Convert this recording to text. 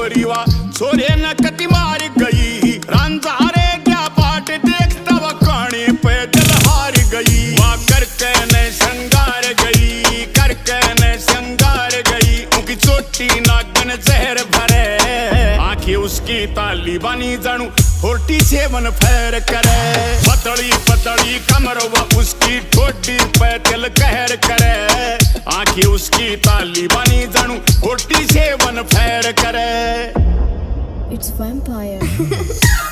छोरीवा छोरे न कति मार गई रांझारे क्या पाट देखता व कहानी पैदल हार गई वहाँ करके न श्रृंगार गई करके न श्रृंगार गई उनकी चोटी नागन जहर भरे आंखें उसकी ताली बनी जानू 47 फैर करे पतली पतली कमर व उसकी ठोडी पे दिल कहर करे आंखें उसकी ताली बनी जानू 47 फैर करे It's vampire.